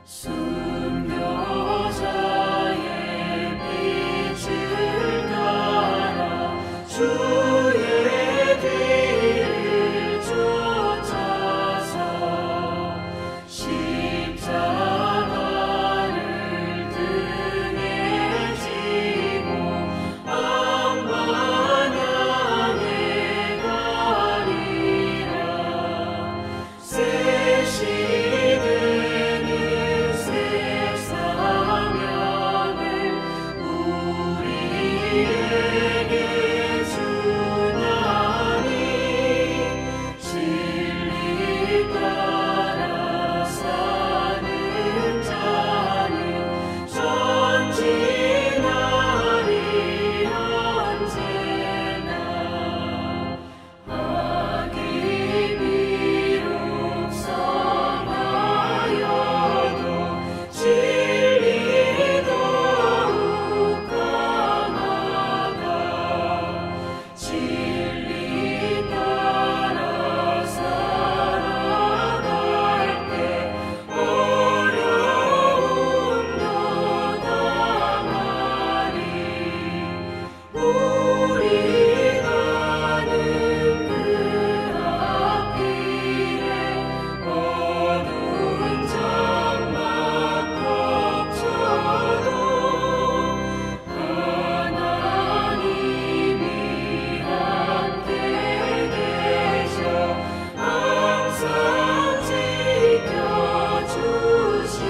순교자의 빛을 따라 주의 뒤를 쫓아서 십자가를 등에 지고 암방향에 가리라. 새 시대는 새 사명을 우리에게 주나니 진리 따라 사는 자는 전진하리 언제나. 악이 비록 성하여도 진리 더욱 강하다. 진리 따라 살아갈 때 어려움도 당하리. 우리 가는 그 앞길에 어두운 장막 덮쳐도 하나님이 함께 계셔 항상 지켜주시리.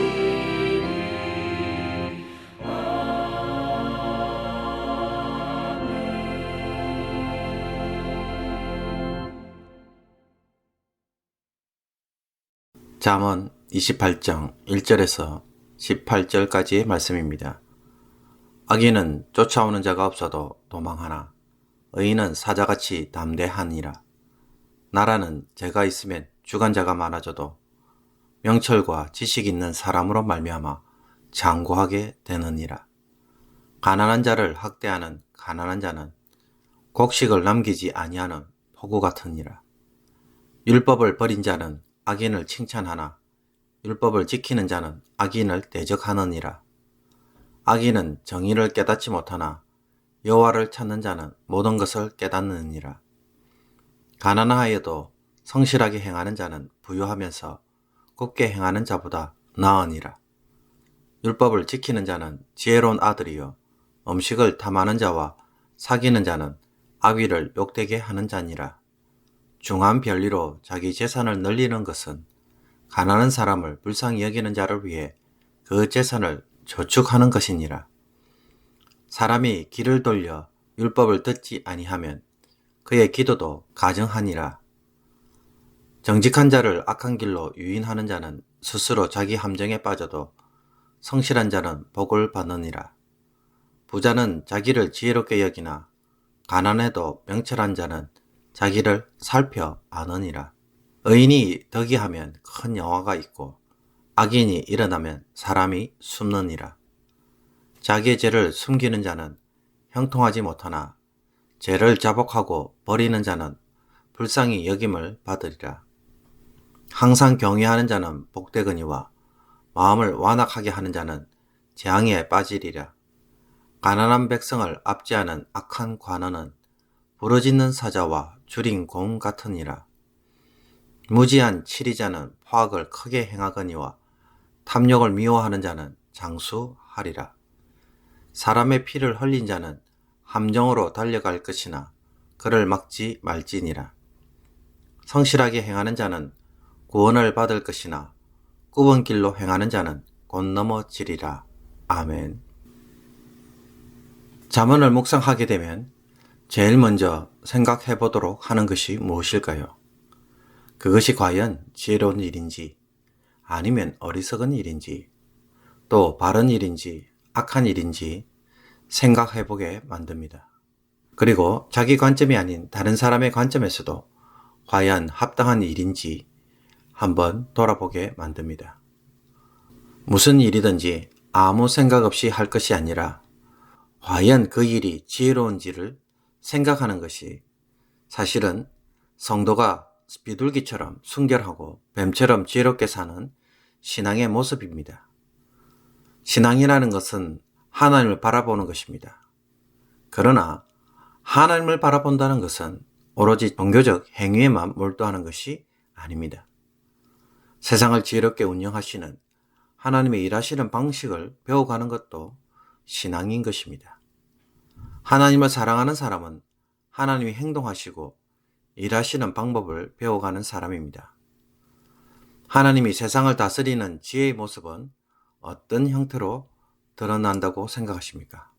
잠언 28장 1절에서 18절까지의 말씀입니다. 악인은 쫓아오는 자가 없어도 도망하나 의인은 사자같이 담대하니라. 나라는 재가 있으면 주관자가 많아져도 명철과 지식 있는 사람으로 말미암아 장구하게 되느니라. 가난한 자를 학대하는 가난한 자는 곡식을 남기지 아니하는 포구 같으니라. 율법을 버린 자는 악인을 칭찬하나 율법을 지키는 자는 악인을 대적하느니라. 악인은 정의를 깨닫지 못하나 여호와를 찾는 자는 모든 것을 깨닫느니라. 가난하여도 성실하게 행하는 자는 부유하면서 곱게 행하는 자보다 나으니라. 율법을 지키는 자는 지혜로운 아들이요 음식을 탐하는 자와 사귀는 자는 악귀를 욕되게 하는 자니라. 중한 별리로 자기 재산을 늘리는 것은 가난한 사람을 불쌍히 여기는 자를 위해 그 재산을 저축하는 것이니라. 사람이 귀를 돌려 율법을 듣지 아니하면 그의 기도도 가증하니라. 정직한 자를 악한 길로 유인하는 자는 스스로 자기 함정에 빠져도 성실한 자는 복을 받느니라. 부자는 자기를 지혜롭게 여기나 가난해도 명철한 자는 자기를 살펴 아느니라. 의인이 덕이하면 큰 영화가 있고 악인이 일어나면 사람이 숨느니라. 자기의 죄를 숨기는 자는 형통하지 못하나 죄를 자복하고 버리는 자는 불쌍히 여김을 받으리라. 항상 경외하는 자는 복되거니와 마음을 완악하게 하는 자는 재앙에 빠지리라. 가난한 백성을 압제하는 악한 관원은 부러지는 사자와 줄인 곰 같으니라. 무지한 치리자는 포악을 크게 행하거니와 탐욕을 미워하는 자는 장수하리라. 사람의 피를 흘린 자는 함정으로 달려갈 것이나 그를 막지 말지니라. 성실하게 행하는 자는 구원을 받을 것이나 굽은 길로 행하는 자는 곧 넘어지리라. 아멘. 잠언을 묵상하게 되면 제일 먼저 생각해 보도록 하는 것이 무엇일까요? 그것이 과연 지혜로운 일인지 아니면 어리석은 일인지 또 바른 일인지 악한 일인지 생각해 보게 만듭니다. 그리고 자기 관점이 아닌 다른 사람의 관점에서도 과연 합당한 일인지 한번 돌아보게 만듭니다. 무슨 일이든지 아무 생각 없이 할 것이 아니라 과연 그 일이 지혜로운지를 생각하는 것이 사실은 성도가 비둘기처럼 순결하고 뱀처럼 지혜롭게 사는 신앙의 모습입니다. 신앙이라는 것은 하나님을 바라보는 것입니다. 그러나 하나님을 바라본다는 것은 오로지 종교적 행위에만 몰두하는 것이 아닙니다. 세상을 지혜롭게 운영하시는 하나님의 일하시는 방식을 배워가는 것도 신앙인 것입니다. 하나님을 사랑하는 사람은 하나님이 행동하시고 일하시는 방법을 배워가는 사람입니다. 하나님이 세상을 다스리는 지혜의 모습은 어떤 형태로 드러난다고 생각하십니까?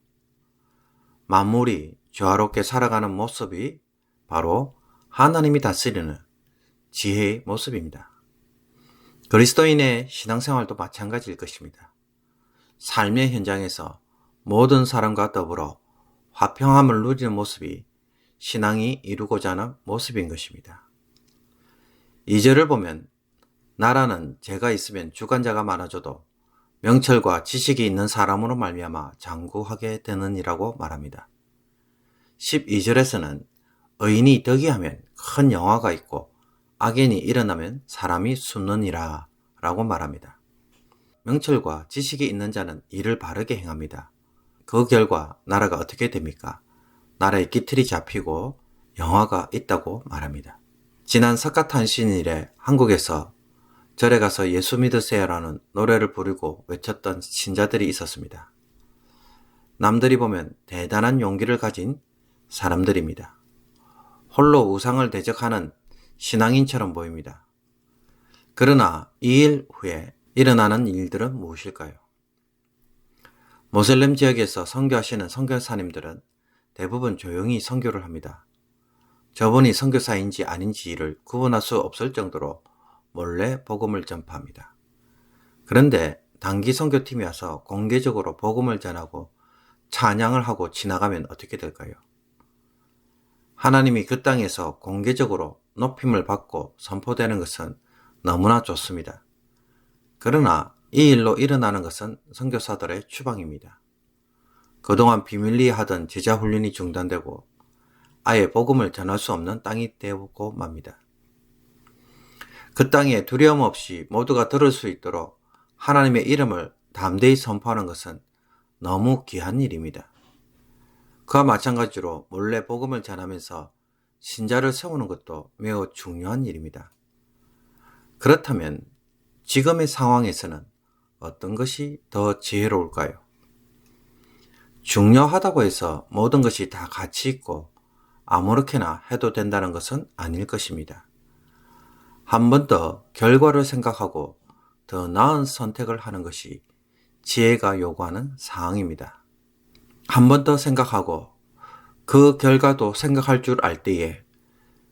만물이 조화롭게 살아가는 모습이 바로 하나님이 다스리는 지혜의 모습입니다. 그리스도인의 신앙생활도 마찬가지일 것입니다. 삶의 현장에서 모든 사람과 더불어 화평함을 누리는 모습이 신앙이 이루고자 하는 모습인 것입니다. 2절을 보면 나라는 죄가 있으면 주관자가 많아져도 명철과 지식이 있는 사람으로 말미암아 장구하게 되느니라고 말합니다. 12절에서는 의인이 덕이하면 큰 영화가 있고 악인이 일어나면 사람이 숨느니라 라고 말합니다. 명철과 지식이 있는 자는 일을 바르게 행합니다. 그 결과 나라가 어떻게 됩니까? 나라의 기틀이 잡히고 영화가 있다고 말합니다. 지난 석가탄신일에 한국에서 절에 가서 예수 믿으세요라는 노래를 부르고 외쳤던 신자들이 있었습니다. 남들이 보면 대단한 용기를 가진 사람들입니다. 홀로 우상을 대적하는 신앙인처럼 보입니다. 그러나 이 일 후에 일어나는 일들은 무엇일까요? 모슬렘 지역에서 선교하시는 선교사님들은 대부분 조용히 선교를 합니다. 저분이 선교사인지 아닌지를 구분할 수 없을 정도로 몰래 복음을 전파합니다. 그런데 단기 선교팀이 와서 공개적으로 복음을 전하고 찬양을 하고 지나가면 어떻게 될까요? 하나님이 그 땅에서 공개적으로 높임을 받고 선포되는 것은 너무나 좋습니다. 그러나 이 일로 일어나는 것은 선교사들의 추방입니다. 그동안 비밀리에 하던 제자 훈련이 중단되고 아예 복음을 전할 수 없는 땅이 되고 맙니다. 그 땅에 두려움 없이 모두가 들을 수 있도록 하나님의 이름을 담대히 선포하는 것은 너무 귀한 일입니다. 그와 마찬가지로 몰래 복음을 전하면서 신자를 세우는 것도 매우 중요한 일입니다. 그렇다면 지금의 상황에서는 어떤 것이 더 지혜로울까요? 중요하다고 해서 모든 것이 다 가치 있고 아무렇게나 해도 된다는 것은 아닐 것입니다. 한 번 더 결과를 생각하고 더 나은 선택을 하는 것이 지혜가 요구하는 사항입니다. 한 번 더 생각하고 그 결과도 생각할 줄 알 때에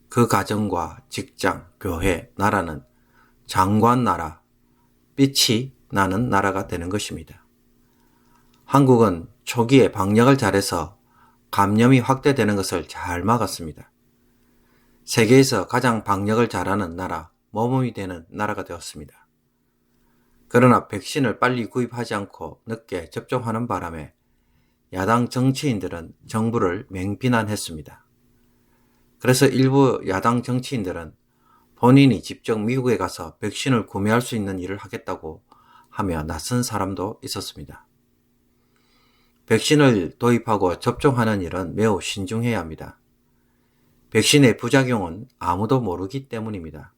그 가정과 직장, 교회, 나라는 장관 나라, 빛이 나는 나라가 되는 것입니다. 한국은 초기에 방역을 잘해서 감염이 확대되는 것을 잘 막았습니다. 세계에서 가장 방역을 잘하는 나라, 모범이 되는 나라가 되었습니다. 그러나 백신을 빨리 구입하지 않고 늦게 접종하는 바람에 야당 정치인들은 정부를 맹비난했습니다. 그래서 일부 야당 정치인들은 본인이 직접 미국에 가서 백신을 구매할 수 있는 일을 하겠다고 하며 나선 사람도 있었습니다. 백신을 도입하고 접종하는 일은 매우 신중해야 합니다. 백신의 부작용은 아무도 모르기 때문입니다.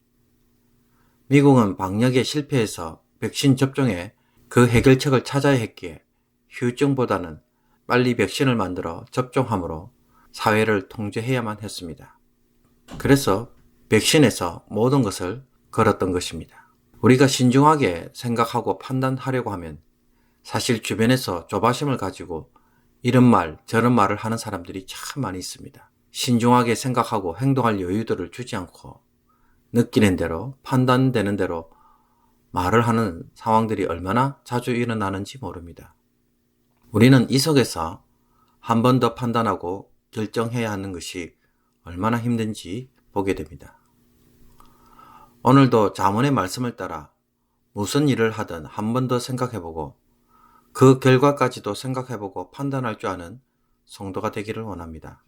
미국은 방역에 실패해서 백신 접종에 그 해결책을 찾아야 했기에 후유증보다는 빨리 백신을 만들어 접종함으로 사회를 통제해야만 했습니다. 그래서 백신에서 모든 것을 걸었던 것입니다. 우리가 신중하게 생각하고 판단하려고 하면 사실 주변에서 조바심을 가지고 이런 말 저런 말을 하는 사람들이 참 많이 있습니다. 신중하게 생각하고 행동할 여유들을 주지 않고 느끼는 대로 판단되는 대로 말을 하는 상황들이 얼마나 자주 일어나는지 모릅니다. 우리는 이 속에서 한 번 더 판단하고 결정해야 하는 것이 얼마나 힘든지 보게 됩니다. 오늘도 자문의 말씀을 따라 무슨 일을 하든 한 번 더 생각해보고 그 결과까지도 생각해보고 판단할 줄 아는 성도가 되기를 원합니다.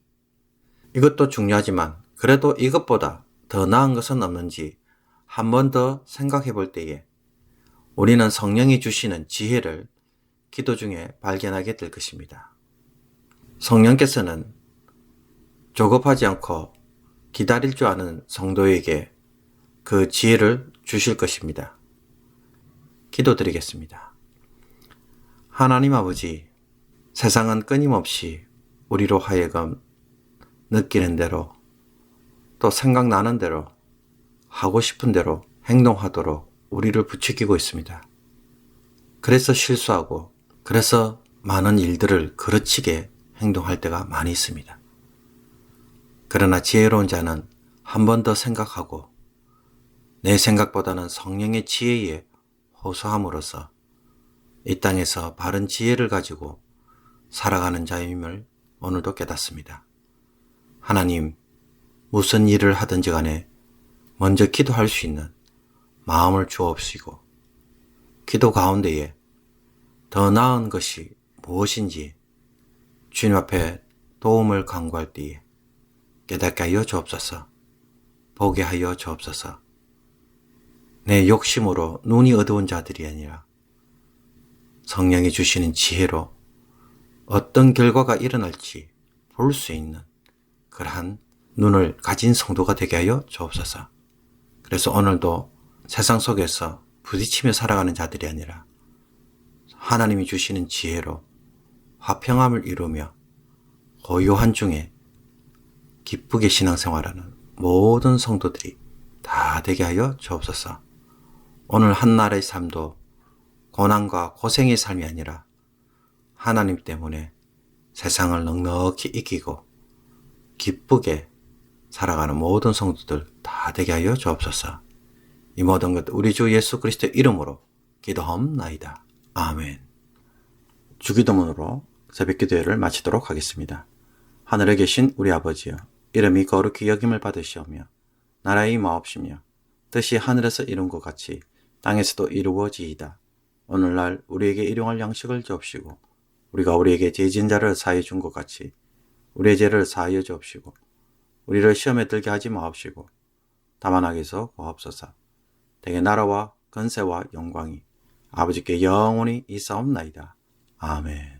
이것도 중요하지만 그래도 이것보다 더 나은 것은 없는지 한 번 더 생각해 볼 때에 우리는 성령이 주시는 지혜를 기도 중에 발견하게 될 것입니다. 성령께서는 조급하지 않고 기다릴 줄 아는 성도에게 그 지혜를 주실 것입니다. 기도드리겠습니다. 하나님 아버지, 세상은 끊임없이 우리로 하여금 느끼는 대로 또 생각나는 대로 하고 싶은 대로 행동하도록 우리를 부추기고 있습니다. 그래서 실수하고 그래서 많은 일들을 그르치게 행동할 때가 많이 있습니다. 그러나 지혜로운 자는 한 번 더 생각하고 내 생각보다는 성령의 지혜에 호소함으로써 이 땅에서 바른 지혜를 가지고 살아가는 자임을 오늘도 깨닫습니다. 하나님, 무슨 일을 하든지 간에 먼저 기도할 수 있는 마음을 주옵시고 기도 가운데에 더 나은 것이 무엇인지 주님 앞에 도움을 간구할 때에 깨닫게 하여 주옵소서. 보게 하여 주옵소서. 내 욕심으로 눈이 어두운 자들이 아니라 성령이 주시는 지혜로 어떤 결과가 일어날지 볼 수 있는 그러한 눈을 가진 성도가 되게 하여 주옵소서. 그래서 오늘도 세상 속에서 부딪히며 살아가는 자들이 아니라 하나님이 주시는 지혜로 화평함을 이루며 고요한 중에 기쁘게 신앙생활하는 모든 성도들이 다 되게 하여 주옵소서. 오늘 한날의 삶도 고난과 고생의 삶이 아니라 하나님 때문에 세상을 넉넉히 이기고 기쁘게 살아가는 모든 성도들 다 되게 하여 주옵소서. 이 모든 것 우리 주 예수 그리스도의 이름으로 기도하옵나이다. 아멘. 주기도문으로 새벽기도회를 마치도록 하겠습니다. 하늘에 계신 우리 아버지여, 이름이 거룩히 여김을 받으시오며 나라의 마옵시며 뜻이 하늘에서 이룬 것 같이 땅에서도 이루어지이다. 오늘날 우리에게 일용할 양식을 주옵시고 우리가 우리에게 죄진 자를 사하여 준 것 같이 우리의 죄를 사하여 주옵시고 우리를 시험에 들게 하지 마옵시고 다만 악에서 구하옵소서. 대개 나라와 권세와 영광이 아버지께 영원히 있사옵나이다. 아멘.